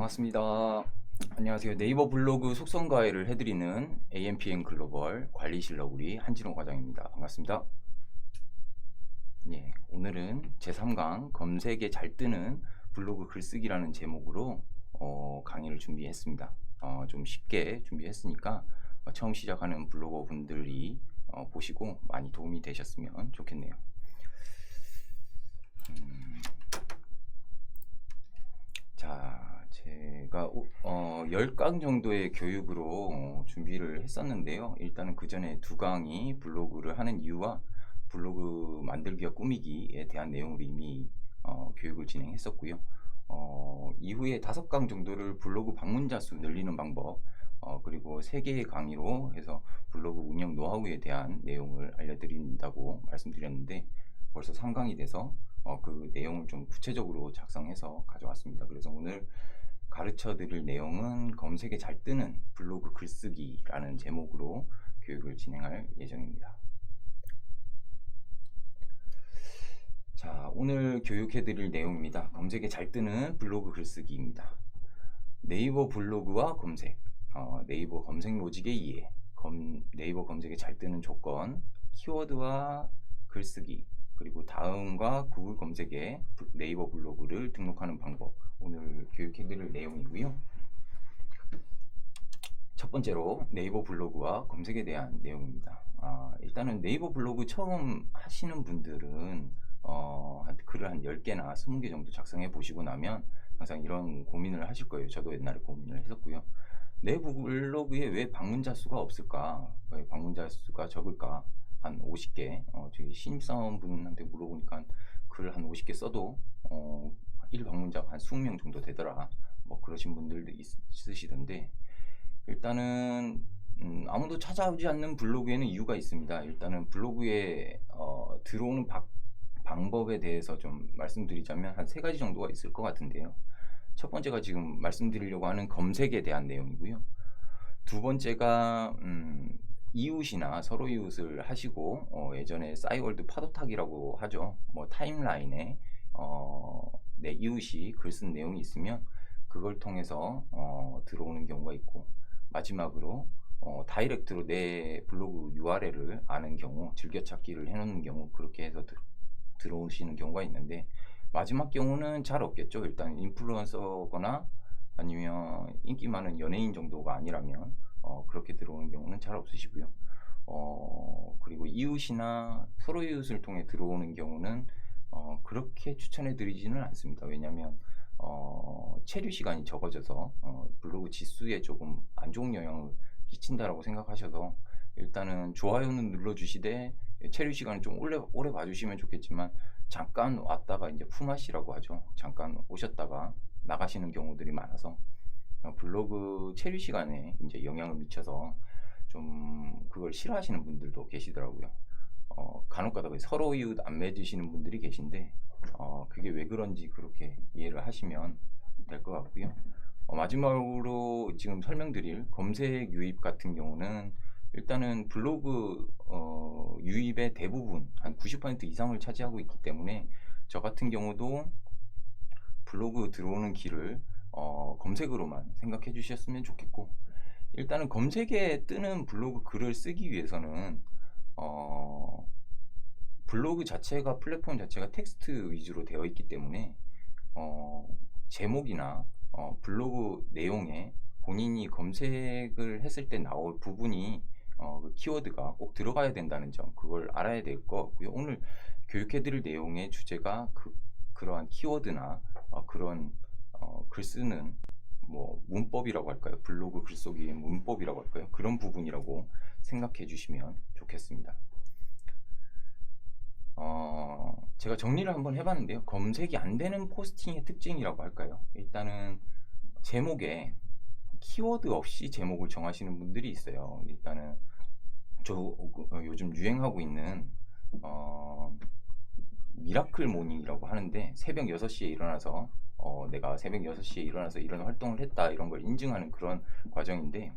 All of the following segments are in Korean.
반갑습니다. 안녕하세요. 네이버 블로그 속성 가해를 해드리는 AMPN 글로벌 관리실 너구리 한진호 과장입니다. 반갑습니다. 예, 오늘은 제3강 검색에 잘 뜨는 블로그 글쓰기라는 제목으로 강의를 준비했습니다. 좀 쉽게 준비했으니까 처음 시작하는 블로거 분들이 보시고 많이 도움이 되셨으면 좋겠네요. 자, 제가 10강 정도의 교육으로 준비를 했었는데요. 일단은 그 전에 2강이 블로그를 하는 이유와 블로그 만들기와 꾸미기에 대한 내용으로 이미 교육을 진행했었고요. 이후에 5강 정도를 블로그 방문자 수 늘리는 방법, 그리고 3개의 강의로 해서 블로그 운영 노하우에 대한 내용을 알려드린다고 말씀드렸는데 벌써 3강이 돼서 그 내용을 좀 구체적으로 작성해서 가져왔습니다. 그래서 오늘 가르쳐 드릴 내용은 검색에 잘 뜨는 블로그 글쓰기라는 제목으로 교육을 진행할 예정입니다. 자, 오늘 교육해 드릴 내용입니다. 검색에 잘 뜨는 블로그 글쓰기입니다. 네이버 블로그와 검색, 네이버 검색 로직의 이해, 네이버 검색에 잘 뜨는 조건, 키워드와 글쓰기, 그리고 다음과 구글 검색에 네이버 블로그를 등록하는 방법, 오늘 교육해드릴 내용이고요. 첫 번째로 네이버 블로그와 검색에 대한 내용입니다. 일단은 네이버 블로그 처음 하시는 분들은 글을 한 10개나 20개 정도 작성해 보시고 나면 항상 이런 고민을 하실 거예요. 저도 옛날에 고민을 했었고요. 내 블로그에 왜 방문자 수가 없을까? 왜 방문자 수가 적을까? 한 50개. 저희 신입사원분한테 물어보니까 글 한 50개 써도 1방문자가 한 20명 정도 되더라. 뭐 그러신 분들도 있으시던데 일단은 아무도 찾아오지 않는 블로그에는 이유가 있습니다. 일단은 블로그에 들어오는 방법에 대해서 좀 말씀드리자면 한 3가지 정도가 있을 것 같은데요. 첫 번째가 지금 말씀드리려고 하는 검색에 대한 내용이고요. 두 번째가 이웃이나 서로 이웃을 하시고 예전에 싸이월드 파도타기라고 하죠. 뭐 타임라인에 내 이웃이 글 쓴 내용이 있으면 그걸 통해서 들어오는 경우가 있고 마지막으로 다이렉트로 내 블로그 URL을 아는 경우 즐겨찾기를 해놓는 경우 그렇게 해서 들어오시는 경우가 있는데 마지막 경우는 잘 없겠죠. 일단 인플루언서거나 아니면 인기 많은 연예인 정도가 아니라면 그렇게 들어오는 경우는 잘 없으시고요. 그리고 이웃이나 서로 이웃을 통해 들어오는 경우는 그렇게 추천해 드리지는 않습니다. 왜냐하면 체류 시간이 적어져서 블로그 지수에 조금 안 좋은 영향을 끼친다라고 생각하셔서 일단은 좋아요는 눌러주시되 체류 시간을 좀 오래 봐주시면 좋겠지만 잠깐 왔다가 이제 품앗이라고 하죠. 잠깐 오셨다가 나가시는 경우들이 많아서 블로그 체류 시간에 이제 영향을 미쳐서 좀 그걸 싫어하시는 분들도 계시더라고요. 간혹 가다가 서로 이웃 안 맺으시는 분들이 계신데 그게 왜 그런지 그렇게 이해를 하시면 될 것 같고요. 마지막으로 지금 설명드릴 검색 유입 같은 경우는 일단은 블로그 유입의 대부분 한 90% 이상을 차지하고 있기 때문에 저 같은 경우도 블로그 들어오는 길을 검색으로만 생각해 주셨으면 좋겠고 일단은 검색에 뜨는 블로그 글을 쓰기 위해서는 블로그 자체가 플랫폼 자체가 텍스트 위주로 되어 있기 때문에 제목이나 블로그 내용에 본인이 검색을 했을 때 나올 부분이 그 키워드가 꼭 들어가야 된다는 점 그걸 알아야 될 것 같고요. 오늘 교육해드릴 내용의 주제가 그러한 키워드나 그런 글 쓰는 뭐 문법이라고 할까요? 블로그 글쓰기의 문법이라고 할까요? 그런 부분이라고 생각해 주시면 좋겠습니다. 제가 정리를 한번 해봤는데요. 검색이 안 되는 포스팅의 특징이라고 할까요? 일단은 제목에 키워드 없이 제목을 정하시는 분들이 있어요. 일단은 저 요즘 유행하고 있는 미라클 모닝이라고 하는데 새벽 6시에 일어나서 내가 새벽 6시에 일어나서 이런 활동을 했다 이런 걸 인증하는 그런 과정인데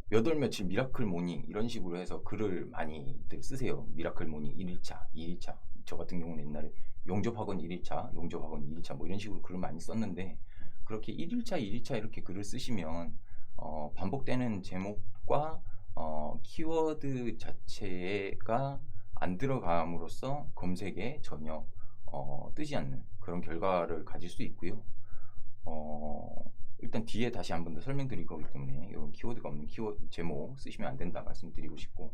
몇 월 며칠 미라클 모닝 이런 식으로 해서 글을 많이들 쓰세요. 미라클 모닝 1일차, 2일차. 저 같은 경우는 옛날에 용접학원 1일차, 용접학원 2일차 뭐 이런 식으로 글을 많이 썼는데 그렇게 1일차, 2일차 이렇게 글을 쓰시면 반복되는 제목과 키워드 자체가 안 들어감으로써 검색에 전혀 뜨지 않는 그런 결과를 가질 수 있고요. 일단 뒤에 다시 한 번 더 설명드릴 거기 때문에 이런 키워드가 없는 키워드 제목 쓰시면 안 된다 말씀드리고 싶고,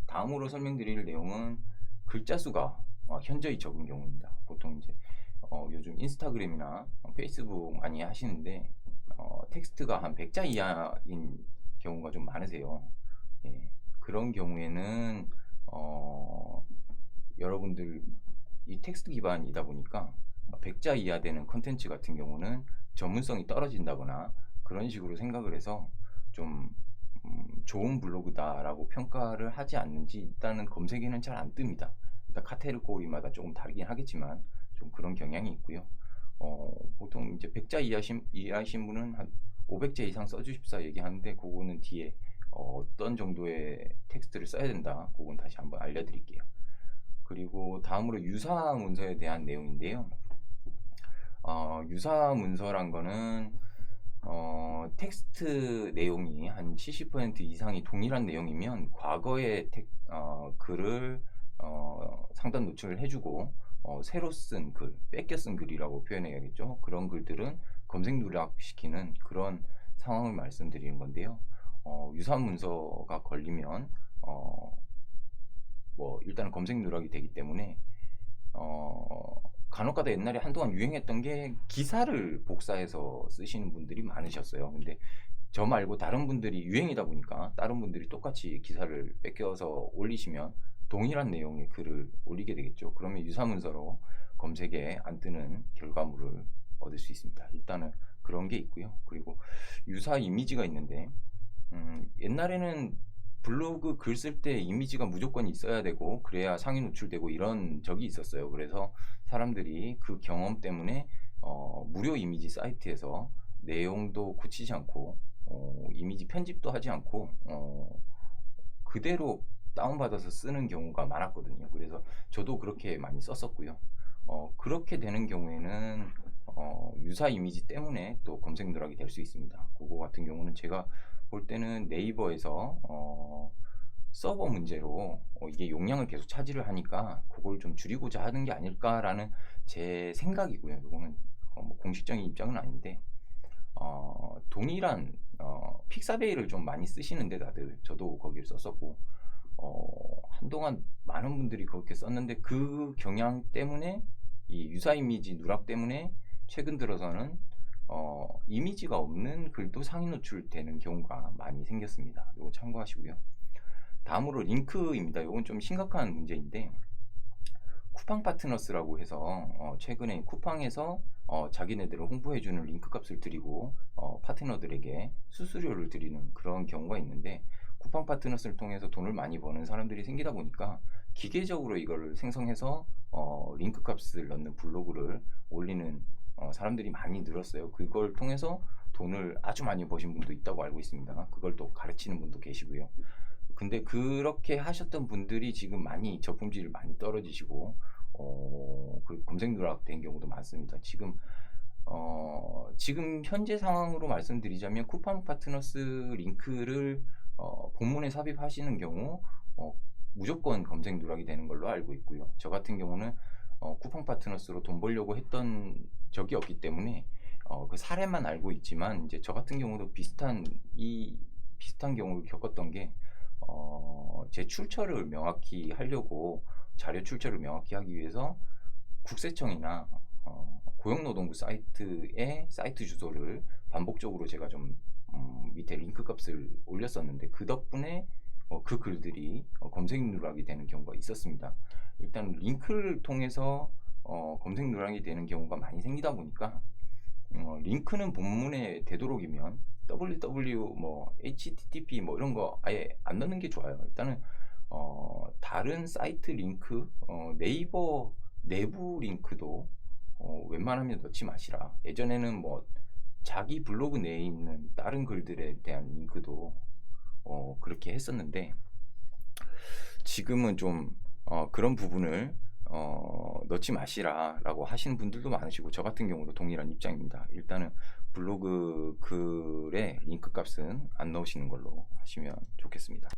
다음으로 설명드릴 내용은 글자 수가 현저히 적은 경우입니다. 보통 이제 요즘 인스타그램이나 페이스북 많이 하시는데 텍스트가 한 100자 이하인 경우가 좀 많으세요. 예, 그런 경우에는 여러분들 이 텍스트 기반이다 보니까 100자 이하 되는 컨텐츠 같은 경우는 전문성이 떨어진다거나 그런 식으로 생각을 해서 좀 좋은 블로그다라고 평가를 하지 않는지 일단은 검색에는 잘 안 뜹니다. 일단 카테고리마다 조금 다르긴 하겠지만 좀 그런 경향이 있고요. 보통 이제 100자 이하신 분은 한 500자 이상 써주십사 얘기하는데 그거는 뒤에 어떤 정도의 텍스트를 써야 된다, 그건 다시 한번 알려드릴게요. 그리고 다음으로 유사 문서에 대한 내용인데요. 유사 문서란 거는 텍스트 내용이 한 70% 이상이 동일한 내용이면 과거의 글을 상단 노출을 해주고 새로 쓴 글, 뺏겨 쓴 글이라고 표현해야겠죠. 그런 글들은 검색 누락시키는 그런 상황을 말씀드리는 건데요. 유사 문서가 걸리면 뭐 일단은 검색 누락이 되기 때문에 간혹가다 옛날에 한동안 유행했던 게 기사를 복사해서 쓰시는 분들이 많으셨어요. 근데 저 말고 다른 분들이 유행이다 보니까 다른 분들이 똑같이 기사를 뺏겨서 올리시면 동일한 내용의 글을 올리게 되겠죠. 그러면 유사문서로 검색에 안 뜨는 결과물을 얻을 수 있습니다. 일단은 그런 게 있고요. 그리고 유사 이미지가 있는데 옛날에는 블로그 글 쓸 때 이미지가 무조건 있어야 되고 그래야 상위 노출되고 이런 적이 있었어요. 그래서 사람들이 그 경험 때문에 무료 이미지 사이트에서 내용도 고치지 않고 이미지 편집도 하지 않고 그대로 다운받아서 쓰는 경우가 많았거든요. 그래서 저도 그렇게 많이 썼었고요. 그렇게 되는 경우에는 유사 이미지 때문에 또 검색 누락이 될 수 있습니다. 그거 같은 경우는 제가 볼 때는 네이버에서 서버 문제로 이게 용량을 계속 차지를 하니까 그걸 좀 줄이고자 하는 게 아닐까라는 제 생각이고요. 이거는 뭐 공식적인 입장은 아닌데 동일한 픽사베이를 좀 많이 쓰시는데 다들 저도 거기를 썼었고 한동안 많은 분들이 그렇게 썼는데 그 경향 때문에 이 유사 이미지 누락 때문에 최근 들어서는 이미지가 없는 글도 상위 노출되는 경우가 많이 생겼습니다. 이거 참고하시고요. 다음으로 링크입니다. 이건 좀 심각한 문제인데 쿠팡 파트너스라고 해서 최근에 쿠팡에서 자기네들을 홍보해주는 링크 값을 드리고 파트너들에게 수수료를 드리는 그런 경우가 있는데 쿠팡 파트너스를 통해서 돈을 많이 버는 사람들이 생기다 보니까 기계적으로 이거를 생성해서 링크 값을 넣는 블로그를 올리는 사람들이 많이 늘었어요. 그걸 통해서 돈을 아주 많이 버신 분도 있다고 알고 있습니다. 그걸 또 가르치는 분도 계시고요. 근데 그렇게 하셨던 분들이 지금 많이 저품질을 많이 떨어지시고 그 검색 누락된 경우도 많습니다. 지금 현재 상황으로 말씀드리자면 쿠팡 파트너스 링크를 본문에 삽입하시는 경우 무조건 검색 누락이 되는 걸로 알고 있고요. 저 같은 경우는 쿠팡 파트너스로 돈 벌려고 했던 적이 없기 때문에 그 사례만 알고 있지만 이제 저 같은 경우도 비슷한 경우를 겪었던 게 제 출처를 명확히 하려고 자료 출처를 명확히 하기 위해서 국세청이나 고용노동부 사이트의 사이트 주소를 반복적으로 제가 좀 밑에 링크 값을 올렸었는데 그 덕분에 그 글들이 검색 누락이 되는 경우가 있었습니다. 일단 링크를 통해서 검색 누락이 되는 경우가 많이 생기다 보니까 링크는 본문에 되도록이면 www 뭐 http 뭐 이런 거 아예 안 넣는 게 좋아요. 일단은 다른 사이트 링크, 네이버 내부 링크도 웬만하면 넣지 마시라. 예전에는 뭐 자기 블로그 내에 있는 다른 글들에 대한 링크도 그렇게 했었는데 지금은 좀 그런 부분을 넣지 마시라라고 하시는 분들도 많으시고 저 같은 경우도 동일한 입장입니다. 일단은 블로그 글에 링크 값은 안 넣으시는 걸로 하시면 좋겠습니다.